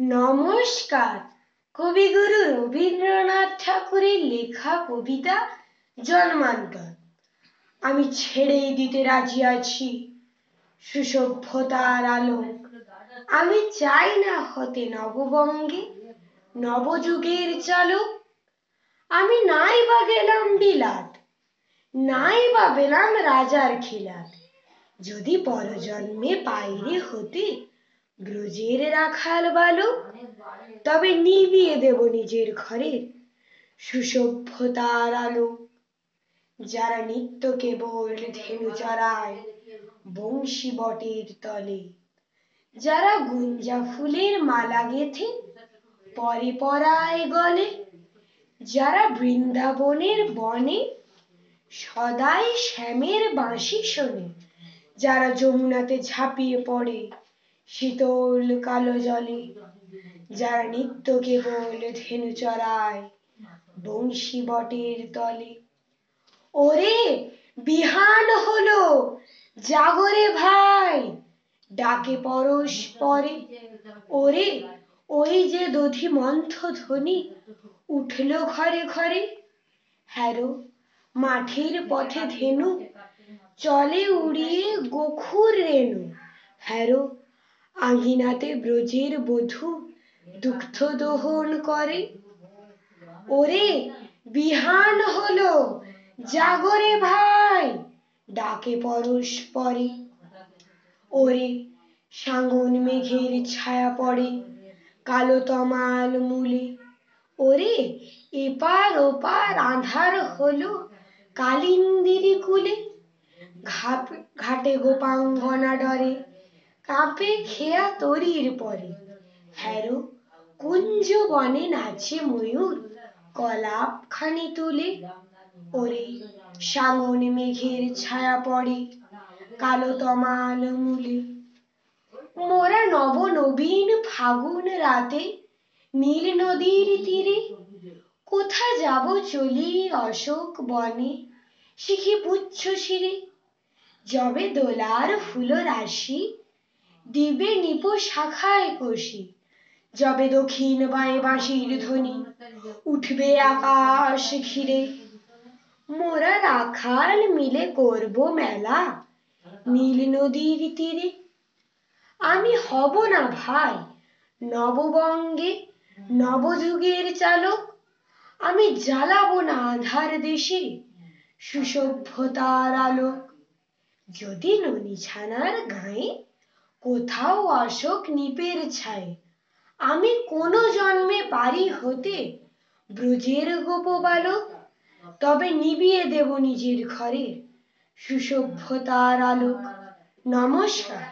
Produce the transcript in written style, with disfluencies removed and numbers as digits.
নমস্কার। কবিগুরু রবীন্দ্রনাথ ঠাকুরের লেখা কবিতা জন্মান্তর। আমি ছেড়েই দিতে রাজি আছি সুসভ্যতার আলো। আমি চাই না হতে নববঙ্গে নবযুগের চালক। আমি নাই বা গেলাম বিলাত, নাই বা পেলাম রাজার খিলাত, যদি পরজন্মে পাইরে হতে ব্রজের রাখাল বালক, তবে নিভিয়ে দেব নিজের ঘরের সুসভ্যতার আলো। যারা নিত্য কেবল ধেনু চড়ায় বংশী বটের তলে, যারা গুঞ্জা ফুলের মালা গেথে পরে পরায় গলে, যারা বৃন্দাবনের বনে সদাই শ্যামের বাঁশি শোনে, যারা যমুনাতে ঝাঁপিয়ে পড়ে শীতল কালো জলে, যারা নিত্য কেবল ধেনু চড়ায় বংশী বটের তলে। ওরে বিহান হলো, জাগরে ভাই, ডাকে পরস্পরে। ওরে ওই যে দধি মন্থ ধ্বনি উঠল ঘরে ঘরে। হ্যারো মাঠের পথে ধেনু চলে উড়িয়ে গোখুর রেণু। হ্যারো আঙিনাতে ব্রজের বধূ দুগ্ধ দোহন করে। ওরে বিহান হলো, জাগরে ভাই, ডাকে পরস্পরে। ওরে সাঙ্গন মেঘের ছায়া পড়ে কালো তমাল মূলে। ওরে এপার ওপার আঁধার হলো কালিন্দিরি কূলে। ঘাটে গোপাঙ্গনা ডরে কাঁপে খেয়া তরির পরে। হ্যারো কুঞ্জ বনে নাচে ময়ূর কলাপ খানি তুলে। ওরে সাঙ্গন মেঘের ছায়া পড়ে কালো তমাল মূলে। মোরা নব নবীন ফাগুন রাতে নীল নদীর তীরে, কোথা যাব চলি অশোক বনে শিখি পুচ্ছ শিরে। যবে দোলার ফুল রাশি দিবে নিপ শাখায় কষি, যবে দক্ষিণ বাঁয়ে বাঁশির ধ্বনি উঠবে আকাশ ঘিরে। মোরা রাখাল মিলে করব মেলা নীল নদীর তীরে। আমি হব না ভাই নববঙ্গে নবযুগের চালক। আমি জ্বালাবো না আঁধার দেশে সুসভ্যতার আলোক। যদি ননী ছানার গায়ে কোথাও অশোক নিপের ছায়ে, আমি কোন জন্মে পারি হতে ব্রজের গোপবালক, তবে নিভিয়ে দেব নিজের ঘরের সুসভ্যতার আলোক। নমস্কার।